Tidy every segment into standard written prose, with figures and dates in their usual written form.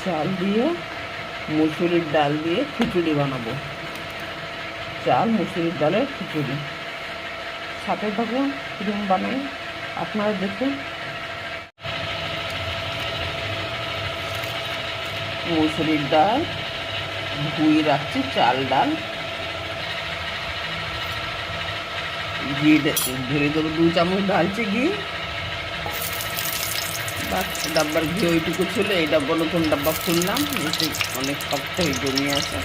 চাল দিয়ে মুসুরির ডাল দিয়ে খিচুড়ি বানাবো। চাল মুসুরির ডালের খিচুড়ি। সাথে থাকুন, কিরকম বানাই আপনারা দেখুন। মুসুরির ডাল ধুয়ে রাখছি, চাল ডাল ঘি ধরে দেবো, 2 চামচ ঢালছি ঘি। ডাব্বার ঘি ওইটুকু ছিল, এই ডাব্বা নতুন ডাব্বা খুললাম, এতে অনেক শক্ত হয়ে জমিয়ে আছে।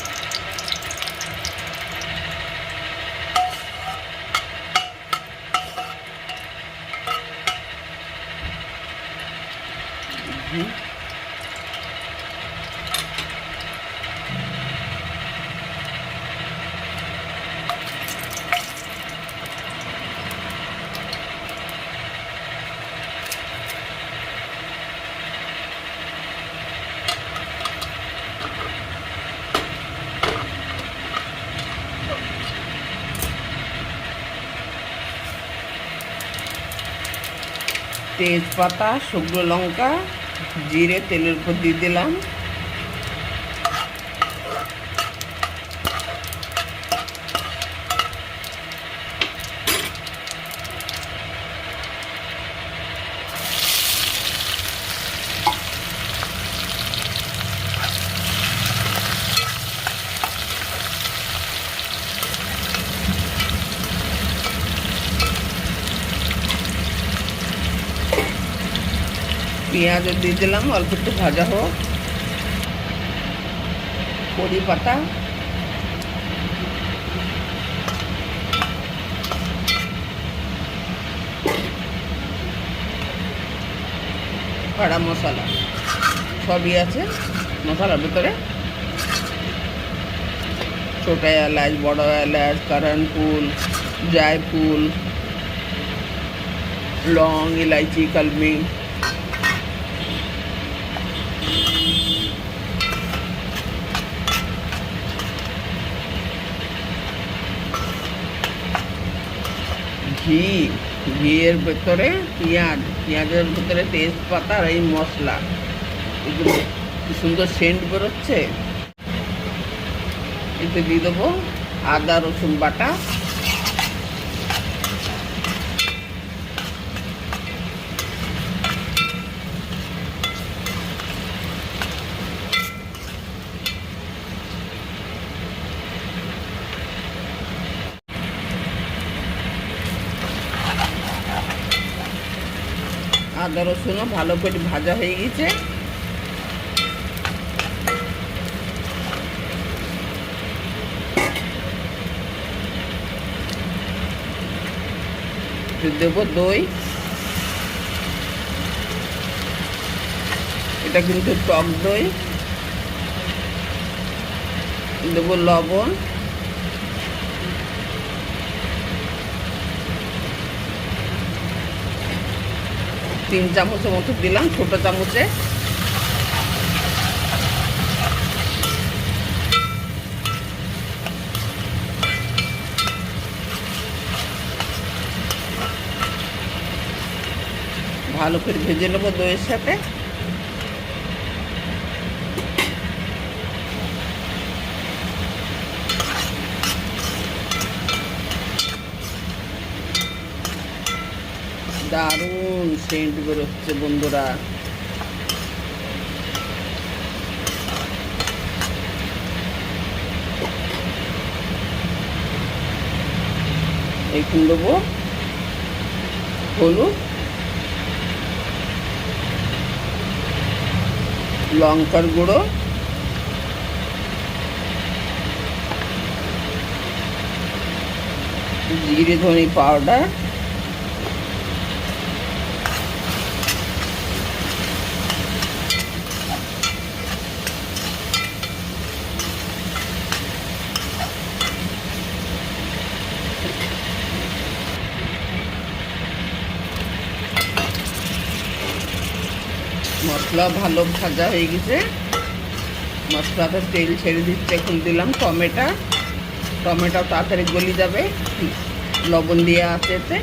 ঘি তেজপাতা, শুকনো লঙ্কা, জিরে তেলের উপর দিয়ে দিলাম। পেঁয়াজ দিয়ে দিলাম, অল্প একটু ভাজা হোক। কড়ি পাতা, খড়া মশলা সবই আছে মশলার ভিতরে। ছোট এলাচ, বড় এলাচ, কারণফুল, জায়ফুল, লং, ইলাইচি, কলমি। ঘিয়ের ভেতরে পেঁয়াজের ভেতরে তেজপাতা আর এই মশলা, এগুলো কি সুন্দর সেন্ট বেরোচ্ছে। এতে দিয়ে দেবো আদা রসুন বাটা, আদা রসুনও ভালো করে ভাজা হয়ে গেছে। দেবো দই, এটা কিন্তু টক দই। দেবো লবণ, 3 চামচের মতো দিলাম, ছোট চামচে। ভালো করে ভেজে নেবো দইয়ের সাথে। দারুণ সেন্ট বেরোচ্ছে বন্ধুরা। এখন দেবো হলুদ, লঙ্কার গুঁড়ো, জিরে ধনে পাউডার, মশলা ভালো ভাজা হয়ে গেছে, মশলাটা তেল ছেড়ে দিচ্ছে। এখন দিলাম টমেটো তাড়াতাড়ি গলে যাবে, লবণ দিয়ে আছে এতে।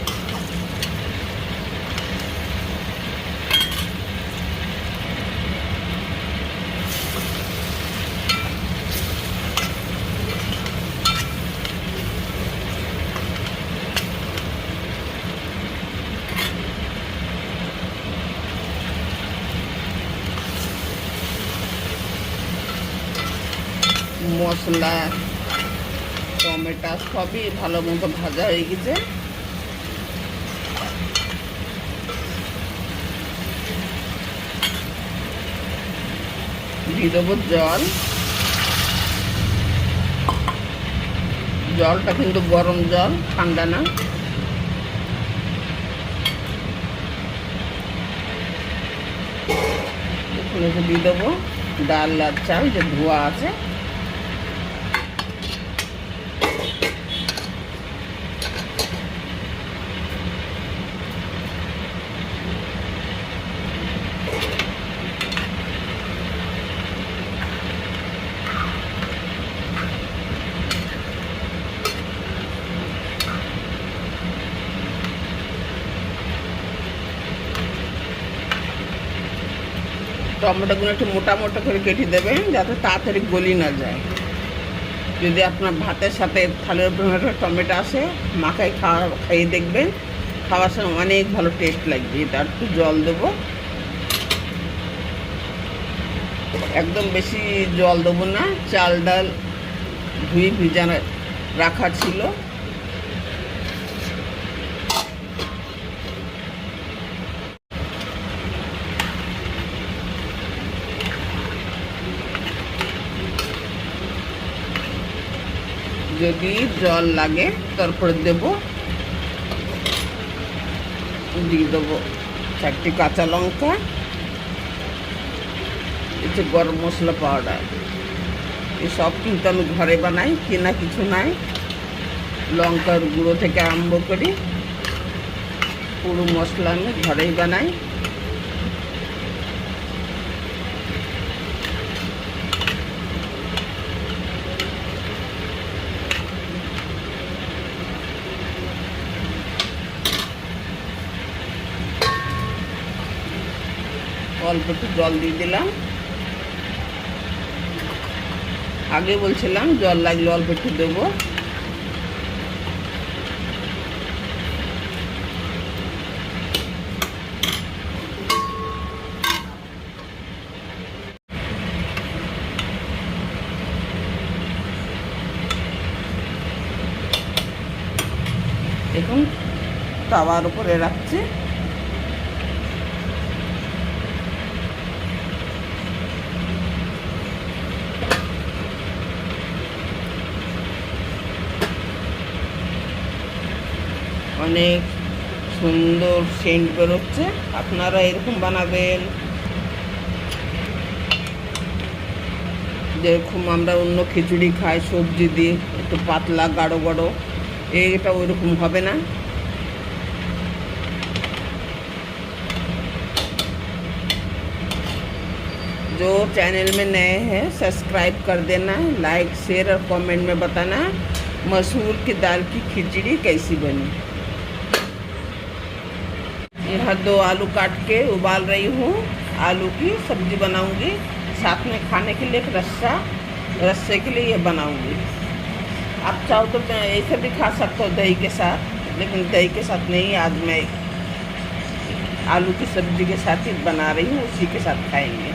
মশলা টমেটো সবই ভালো মতো ভাজা হয়ে গেছে। দিয়ে দেবো জল। জলটা কিন্তু গরম জল, ঠান্ডা না। দিয়ে দেবো ডাল আর চাল যে ধোয়া আছে। টমেটোগুলো একটু মোটা মোটা করে কেটে দেবেন যাতে তাড়াতাড়ি গলি না যায়। যদি আপনার ভাতের সাথে থালের উপরে টমেটো আসে খাইয়ে দেখবেন, খাওয়ার সময় অনেক ভালো টেস্ট লাগবে। তার একটু জল দেবো, একদম বেশি জল দেবো না। চাল ডাল ধুয়ে ভিজানো রাখা ছিল। যদি জল লাগে তারপরে দেবো, দিয়ে দেবো 4টি কাঁচা লঙ্কা, একটু গরম মশলা পাউডার। এসব কিন্তু আমি ঘরে বানাই, কেনা কিছু নাই। লঙ্কার গুঁড়ো থেকে আরম্ভ করি পুরো মশলা আমি ঘরেই বানাই। অল্প একটু জল দিয়ে দিলাম। আগে বলছিলাম জল লাগলে অল্প একটু দেবো। এখন তাওয়ার উপরে রাখছি। অনেক সুন্দর সেন্ট বেরোচ্ছে। আপনারা এরকম বানাবেন, যেরকম আমরা অন্য খিচুড়ি খাই সবজি দিয়ে একটু পাতলা গাঢ় গাঢ়, এটা ওইরকম হবে না। जो चैनल में नए हैं सब्सक्राइब कर देना, लाइक शेयर और कमेंट में बताना मसूर की दाल की खिचड़ी कैसी बनी। यहाँ 2 आलू काट के उबाल रही हूँ। आलू की सब्जी बनाऊंगी, साथ में खाने के लिए एक रस्से के लिए ये बनाऊंगी। आप चाहो तो ऐसे भी खा सकते हो दही के साथ, लेकिन दही के साथ नहीं, आज मैं आलू की सब्जी के साथ ही बना रही हूँ, उसी के साथ खाएंगे।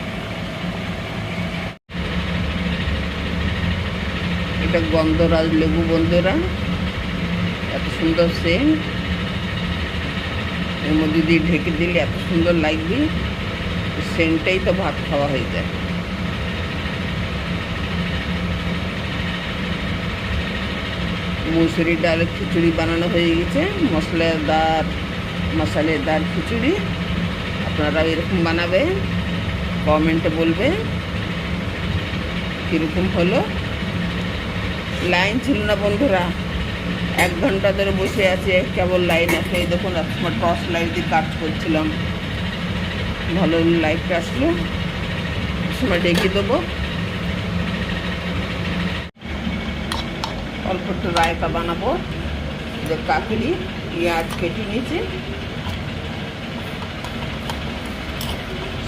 এটা গন্ধরাজ লেবু বন্ধুরা, এত সুন্দর সেন্ট। এর মধ্যে দিয়ে ঢেকে দিলে এত সুন্দর লাগবে, সেন্টটাই তো ভাত খাওয়া হয়ে যায়। মুসুরির ডালের খিচুড়ি বানানো হয়ে গেছে, মশলাদার খিচুড়ি। আপনারা এরকম বানাবেন, কমেন্টে বলবেন কীরকম হলো। লাইন ছিল না বন্ধুরা, 1 ঘন্টা ধরে বসে আছে, কেবল লাইন আসে। এই দেখুন আমার টর্চ লাইট দিয়ে কাজ করছিলাম, ভালো লাইটটা আসলো। সময় ঢেকে দেবো। অল্প একটু রায়তা বানাবো, যে কাকুলি পেঁয়াজ কেটে নিয়েছি।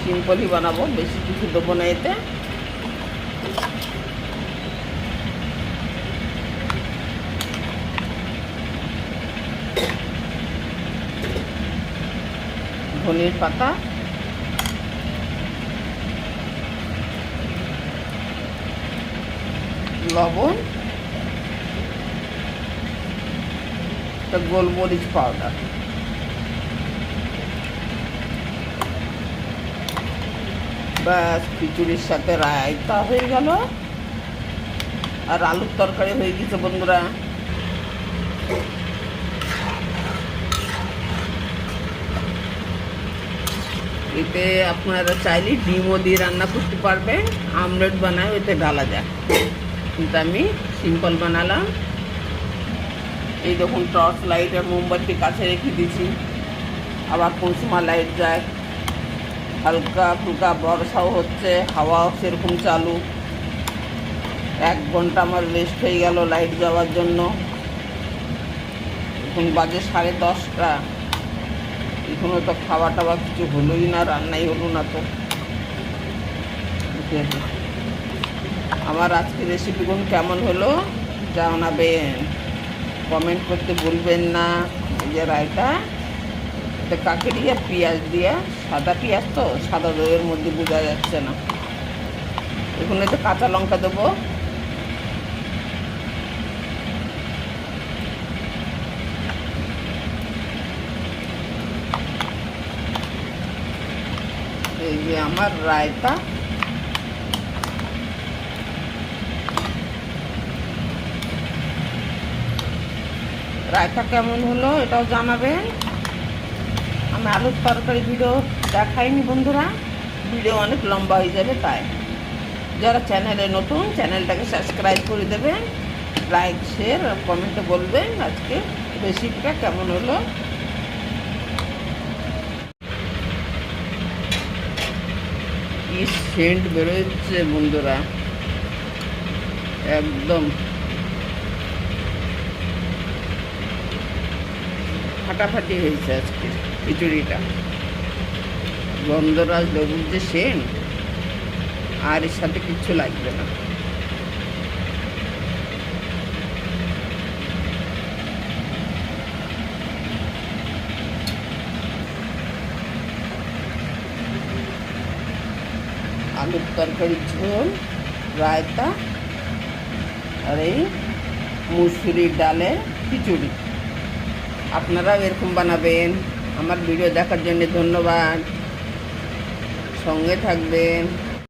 সিম্পলই বানাবো, বেশি কিছু দেবো না এতে। ধনের পাতা, লবণ, গোলমরিচ পাউডার। ব্যাস, খিচুড়ির সাথে রায়তা হয়ে গেল, আর আলুর তরকারি হয়ে গেছে বন্ধুরা। এতে আপনারা চাইলে ডিমও দিয়ে রান্না করতে পারবেন, আমলেট বানায় ওতে ঢালা যায়, কিন্তু আমি সিম্পল বানালাম। এই দেখুন, টর্চ লাইট আর মোমবাতি কাছে রেখে দিয়েছি, আবার কোন সময় লাইট যায়। হালকা ফুলকা বর্ষাও হচ্ছে, হাওয়াও সেরকম চালু। 1 ঘন্টা আমার ওয়েস্ট হয়ে গেল লাইট যাওয়ার জন্য। এখন বাজে 10:30। এখনো তো খাওয়া টাওয়া কিছু হলোই না, রান্নাই হলো না। তো আমার আজকে রেসিপিগুলো কেমন হলো জানাবেন, কমেন্ট করতে ভুলবেন না। এই যে রায়তা, এটা কাকেরি আর পেঁয়াজ দিয়ে, সাদা পেঁয়াজ তো সাদা দইয়ের মধ্যে বোঝা যাচ্ছে না। এখন এতে কাঁচা লঙ্কা দেবো, এই যে আমার রায়তা। রায়তা কেমন হলো এটাও জানাবেন। আমি আলুর তরকারি ভিডিও দেখাইনি বন্ধুরা, ভিডিও অনেক লম্বা হয়ে যাবে, তাই যারা চ্যানেলে নতুন চ্যানেলটাকে সাবস্ক্রাইব করে দেবেন, লাইক শেয়ার আর কমেন্টে বলবেন আজকে রেসিপিটা কেমন হলো। কি সেন্ট বেরোচ্ছে বন্ধুরা, একদম ফাটাফাটি হয়েছে আজকে খিচুড়িটা। গন্ধরাজ লেবুর যে সেন্ট, আর এর সাথে কিচ্ছু লাগবে না। আলুর তরকারি ঝোল, রায়তা আর এই মুসুরির ডালের খিচুড়ি। আপনারাও এরকম বানাবেন। আমার ভিডিও দেখার জন্য ধন্যবাদ, সঙ্গে থাকবেন।